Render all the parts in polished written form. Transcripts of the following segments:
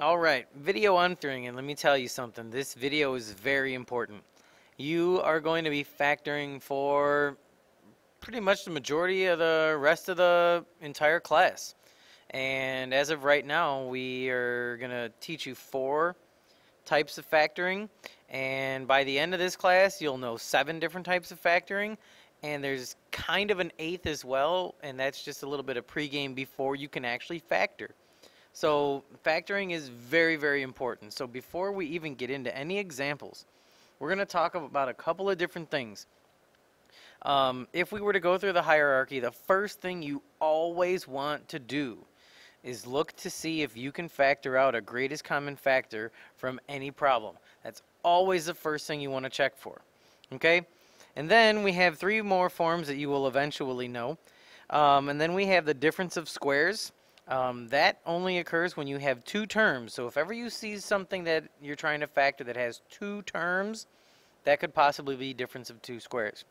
Alright, video entering, and let me tell you something. This video is very important. You are going to be factoring for pretty much the majority of the rest of the entire class. And as of right now, we are going to teach you 4 types of factoring. And by the end of this class, you'll know 7 different types of factoring. And there's kind of an 8th as well, and that's just a little bit of pregame before you can actually factor. So factoring is very, very important. So before we even get into any examples, we're going to talk about a couple of different things. If we were to go through the hierarchy, the first thing you always want to do is look to see if you can factor out a greatest common factor from any problem. That's always the first thing you want to check for. Okay? And then we have 3 more forms that you will eventually know. And then we have the difference of squares. That only occurs when you have 2 terms. So if ever you see something that you're trying to factor that has 2 terms, that could possibly be difference of 2 squares.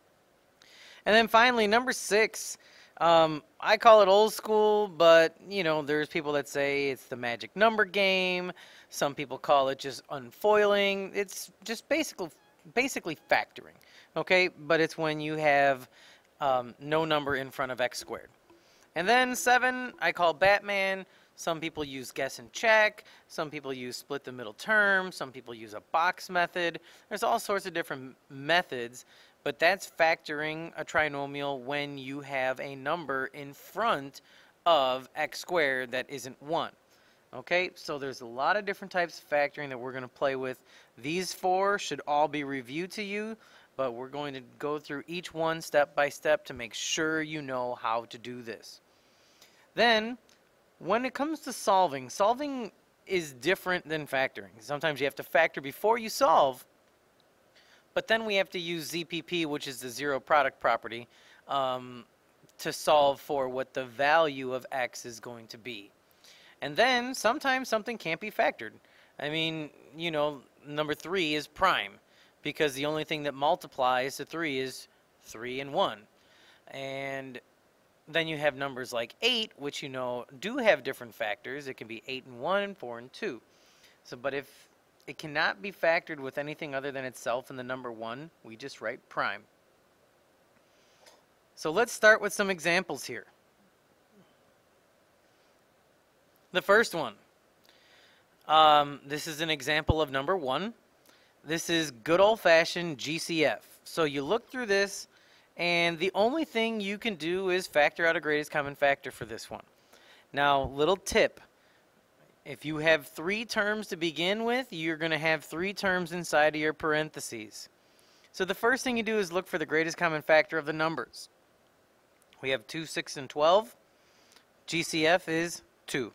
And then finally, number 6, I call it old school, but you know, there's people that say it's the magic number game. Some people call it just unfoiling. It's just basically factoring, okay? But it's when you have no number in front of x squared. And then 7, I call Batman. Some people use guess and check. Some people use split the middle term. Some people use a box method. There's all sorts of different methods, but that's factoring a trinomial when you have a number in front of x squared that isn't 1. Okay, so there's a lot of different types of factoring that we're going to play with. These 4 should all be reviewed to you, but we're going to go through each one step by step to make sure you know how to do this. Then, when it comes to solving is different than factoring. Sometimes you have to factor before you solve, but then we have to use ZPP, which is the zero product property, to solve for what the value of x is going to be. And then, sometimes something can't be factored. I mean, you know, number 3 is prime, because the only thing that multiplies to 3 is 3 and 1. And then you have numbers like 8, which you know do have different factors. It can be 8 and 1 and 4 and 2. So, but if it cannot be factored with anything other than itself and the number 1, we just write prime. So let's start with some examples here. The first one. This is an example of number 1. This is good old-fashioned GCF. So you look through this, and the only thing you can do is factor out a greatest common factor for this one. Now, little tip. If you have 3 terms to begin with, you're going to have 3 terms inside of your parentheses. So the first thing you do is look for the greatest common factor of the numbers. We have 2, 6, and 12. GCF is 2.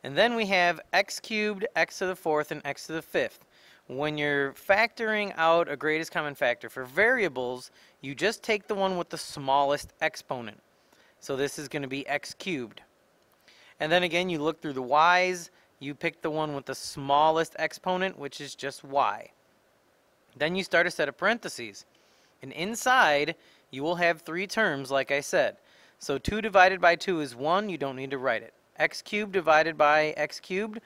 And then we have x cubed, x to the 4th, and x to the 5th. When you're factoring out a greatest common factor for variables, you just take the one with the smallest exponent. So this is going to be x cubed. And then again, you look through the y's, you pick the one with the smallest exponent, which is just y. Then you start a set of parentheses. And inside, you will have 3 terms, like I said. So 2 divided by 2 is 1, you don't need to write it. X cubed divided by x cubed,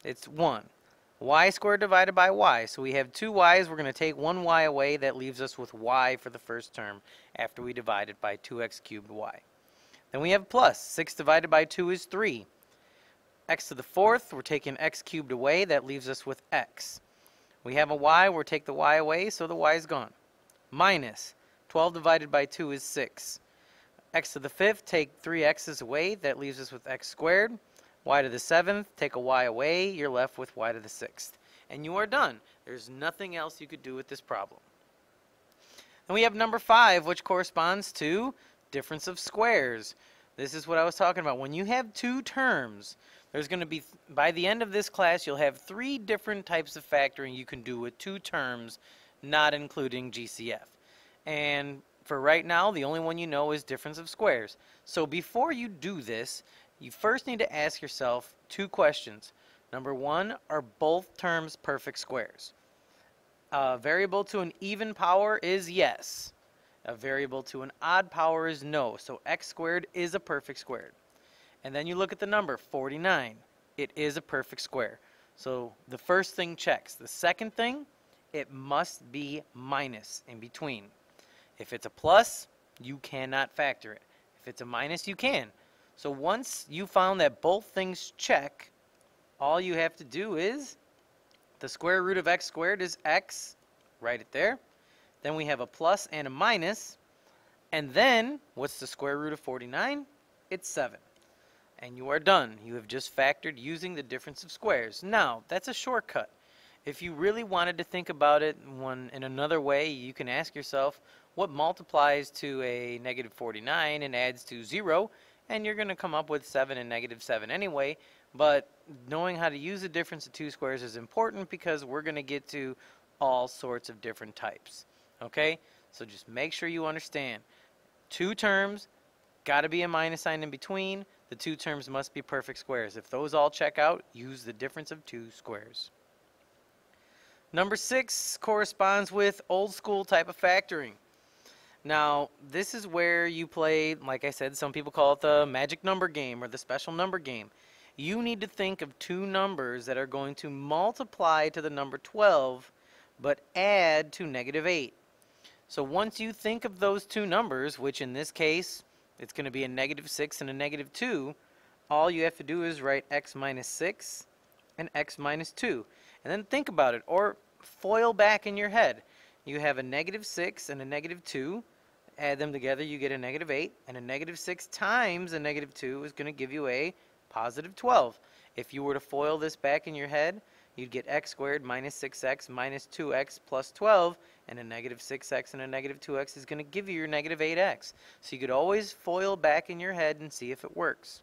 it's 1. Y squared divided by y. So we have 2 y's. We're going to take 1 y away. That leaves us with y for the first term after we divide it by 2x cubed y. Then we have plus. 6 divided by 2 is 3. X to the 4th, we're taking x cubed away. That leaves us with x. We have a y. We'll take the y away, so the y is gone. Minus. 12 divided by 2 is 6. X to the 5th, take 3 x's away. That leaves us with x squared. Y to the 7th, take a y away, you're left with y to the 6th. And you are done. There's nothing else you could do with this problem. And we have number 5, which corresponds to difference of squares. This is what I was talking about. When you have 2 terms, there's going to be, by the end of this class, you'll have 3 different types of factoring you can do with 2 terms, not including GCF. And for right now, the only one you know is difference of squares. So before you do this, you first need to ask yourself 2 questions. Number 1, are both terms perfect squares? A variable to an even power is yes. A variable to an odd power is no. So x squared is a perfect squared. And then you look at the number 49. it is a perfect square. So the first thing checks. The second thing, it must be minus in between. If it's a plus, you cannot factor it. If it's a minus, you can. So once you found that both things check, all you have to do is the square root of x squared is x, write it there. Then we have a plus and a minus. And then, what's the square root of 49? It's 7. And you are done. You have just factored using the difference of squares. Now, that's a shortcut. If you really wanted to think about it in another way, you can ask yourself, what multiplies to a negative 49 and adds to 0? And you're going to come up with 7 and negative 7 anyway. But knowing how to use the difference of two squares is important because we're going to get to all sorts of different types. Okay? So just make sure you understand. Two terms, got to be a minus sign in between. The two terms must be perfect squares. If those all check out, use the difference of two squares. Number 6 corresponds with old school type of factoring. Now, this is where you play, like I said, some people call it the magic number game or the special number game. You need to think of two numbers that are going to multiply to the number 12, but add to negative 8. So once you think of those two numbers, which in this case, it's going to be a negative 6 and a negative 2, all you have to do is write x minus 6 and x minus 2. And then think about it, or foil back in your head. You have a negative 6 and a negative 2. Add them together, you get a negative 8. And a negative 6 times a negative 2 is going to give you a positive 12. If you were to foil this back in your head, you'd get x squared minus 6x minus 2x plus 12. And a negative 6x and a negative 2x is going to give you your negative 8x. So you could always foil back in your head and see if it works.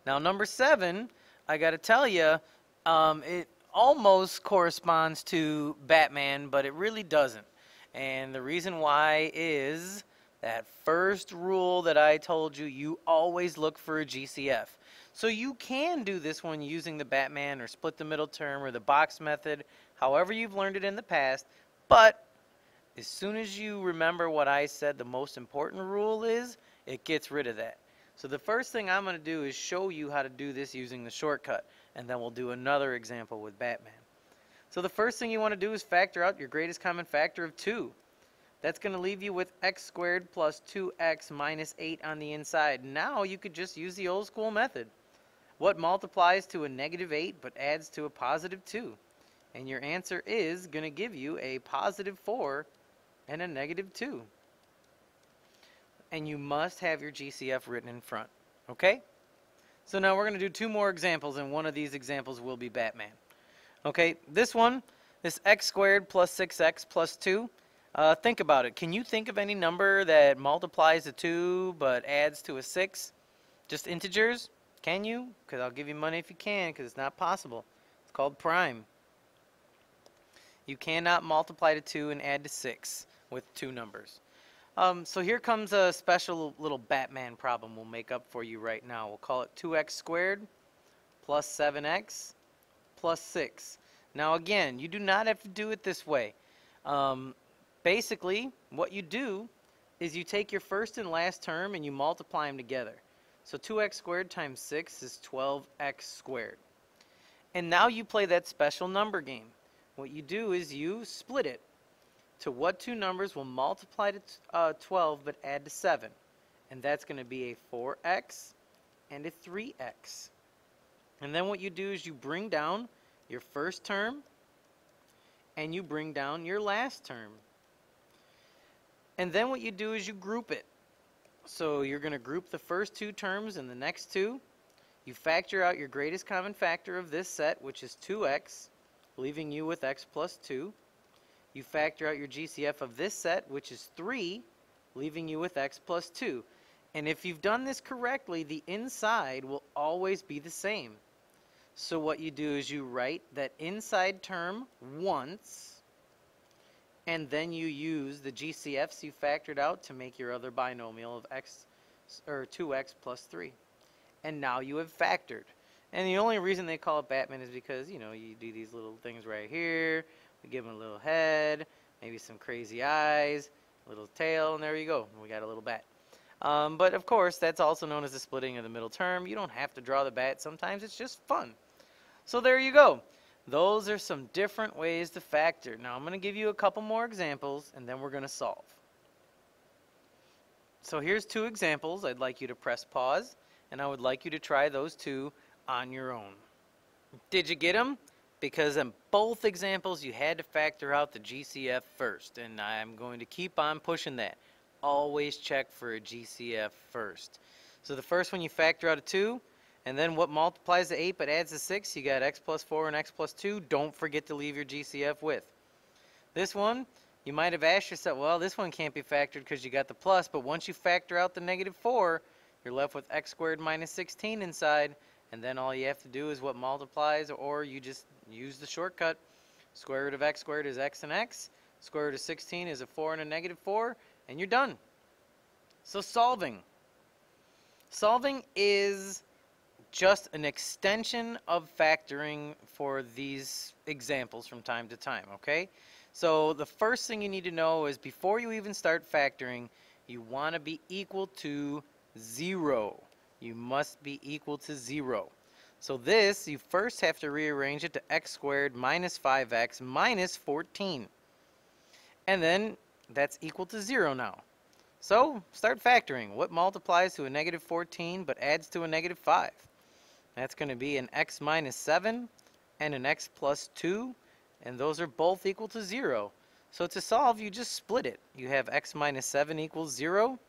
Now number 7, I got to tell you, it almost corresponds to Batman, but it really doesn't. And the reason why is that first rule that I told you, you always look for a GCF. So you can do this one using the Batman or split the middle term or the box method, however you've learned it in the past. But as soon as you remember what I said the most important rule is, it gets rid of that. So the first thing I'm going to do is show you how to do this using the shortcut, and then we'll do another example with Batman. So the first thing you want to do is factor out your greatest common factor of 2. That's going to leave you with x squared plus 2x minus 8 on the inside. Now you could just use the old school method. What multiplies to a negative 8 but adds to a positive 2? And your answer is going to give you a positive 4 and a negative 2. And you must have your GCF written in front. Okay? So now we're going to do 2 more examples, and one of these examples will be Batman. Okay, this one, this x squared plus 6x plus 2. Think about it. Can you think of any number that multiplies to 2 but adds to a 6? Just integers? Can you? Because I'll give you money if you can, because it's not possible. It's called prime. You cannot multiply to 2 and add to 6 with 2 numbers. So here comes a special little Batman problem we'll make up for you right now. We'll call it 2x squared plus 7x plus 6. Now again, you do not have to do it this way. Basically, what you do is you take your first and last term and you multiply them together. So 2x squared times 6 is 12x squared. And now you play that special number game. What you do is you split it to what two numbers will multiply to 12 but add to 7. And that's going to be a 4x and a 3x. And then what you do is you bring down your first term and you bring down your last term. And then what you do is you group it. So you're going to group the first 2 terms and the next 2. You factor out your greatest common factor of this set, which is 2x, leaving you with x plus 2. You factor out your GCF of this set, which is 3, leaving you with x plus 2. And if you've done this correctly, the inside will always be the same. So what you do is you write that inside term once, and then you use the GCFs you factored out to make your other binomial of x or 2x plus 3. And now you have factored. And the only reason they call it Batman is because, you know, you do these little things right here. We give him a little head, maybe some crazy eyes, a little tail, and there you go. We got a little bat. But of course, that's also known as the splitting of the middle term. You don't have to draw the bat. Sometimes it's just fun. So there you go. Those are some different ways to factor. Now I'm going to give you a couple more examples, and then we're going to solve. So here's two examples. I'd like you to press pause, and I would like you to try those two on your own. Did you get them? Because in both examples, you had to factor out the GCF first, and I'm going to keep on pushing that. Always check for a GCF first. So the first one, you factor out a 2, and then what multiplies to 8 but adds to 6? You got x plus 4 and x plus 2. Don't forget to leave your GCF with. This one, you might have asked yourself, well, this one can't be factored because you got the plus, but once you factor out the negative 4, you're left with x squared minus 16 inside, and then all you have to do is what multiplies, or you just use the shortcut. Square root of x squared is x and x. Square root of 16 is a 4 and a negative 4, and you're done. So solving. Solving is just an extension of factoring for these examples from time to time, okay? So the first thing you need to know is before you even start factoring, you want to be equal to 0. You must be equal to 0. So this, you first have to rearrange it to x squared minus 5x minus 14. And then that's equal to 0 now. So start factoring. What multiplies to a negative 14 but adds to a negative 5? That's going to be an x minus 7 and an x plus 2. And those are both equal to 0. So to solve, you just split it. You have x minus 7 equals 0.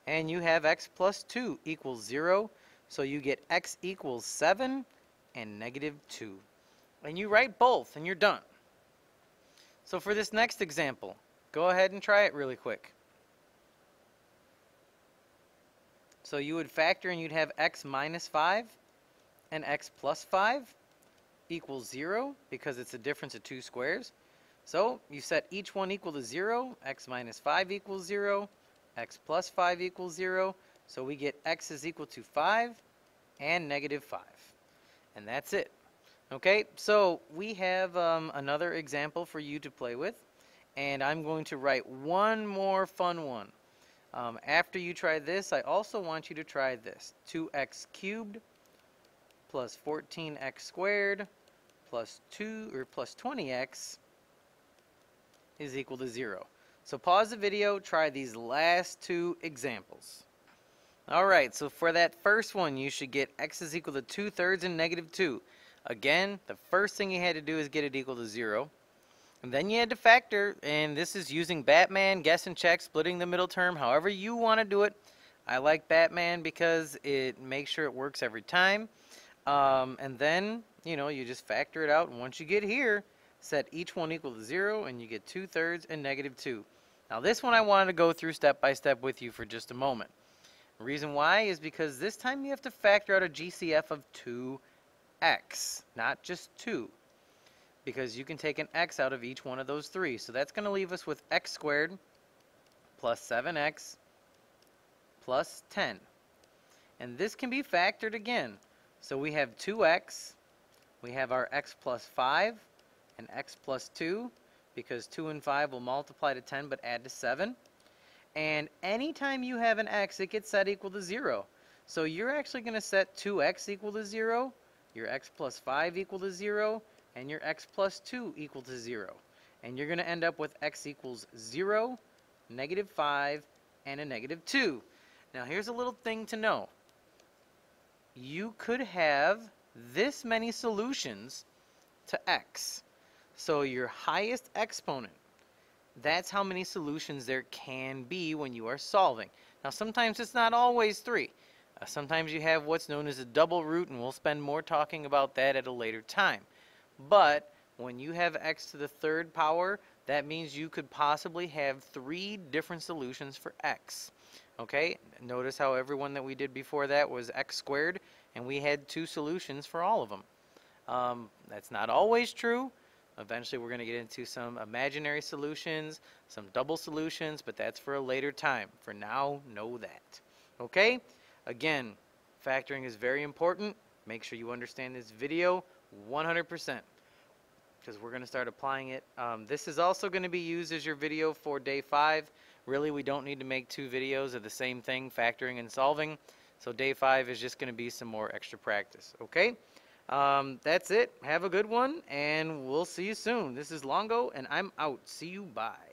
And you have x plus 2 equals 0. So you get x equals 7 and negative 2. And you write both, and you're done. So for this next example, go ahead and try it really quick. So you would factor, and you'd have x minus 5 and x plus 5 equals 0, because it's a difference of 2 squares. So you set each one equal to 0. X minus 5 equals 0. X plus 5 equals 0. So we get x is equal to 5 and negative 5. And that's it. Okay, so we have another example for you to play with. And I'm going to write one more fun one. After you try this, I also want you to try this. 2x cubed plus 14x squared plus 20x is equal to 0. So pause the video, try these last two examples. Alright, so for that first one, you should get x is equal to 2/3 and negative 2. Again, the first thing you had to do is get it equal to 0. And then you had to factor, and this is using Batman, guess and check, splitting the middle term, however you want to do it. I like Batman because it makes sure it works every time. And then, you just factor it out, and once you get here, set each one equal to 0, and you get 2/3 and negative 2. Now this one I wanted to go through step by step with you for just a moment. The reason why is because this time you have to factor out a GCF of 2x, not just 2. Because you can take an x out of each one of those three. So that's going to leave us with x squared plus 7x plus 10. And this can be factored again. So we have 2x, we have our x plus 5, and x plus 2, because 2 and 5 will multiply to 10 but add to 7. And anytime you have an x, it gets set equal to 0. So you're actually going to set 2x equal to 0, your x plus 5 equal to 0, and your x plus 2 equal to 0. And you're going to end up with x equals 0, negative 5, and a negative 2. Now here's a little thing to know. You could have this many solutions to x. So your highest exponent, that's how many solutions there can be when you are solving. Now sometimes it's not always 3. Sometimes you have what's known as a double root, and we'll spend more talking about that at a later time. But when you have x to the 3rd power, that means you could possibly have 3 different solutions for x. Okay, notice how everyone that we did before that was x squared, and we had 2 solutions for all of them. That's not always true. Eventually we're going to get into some imaginary solutions, some double solutions, but that's for a later time. For now, know that. Okay? Again, factoring is very important. Make sure you understand this video 100%, because we're going to start applying it. This is also going to be used as your video for day 5. Really, we don't need to make 2 videos of the same thing, factoring and solving. So day 5 is just going to be some more extra practice. Okay? That's it. Have a good one, and we'll see you soon. This is Longo, and I'm out. See you. Bye.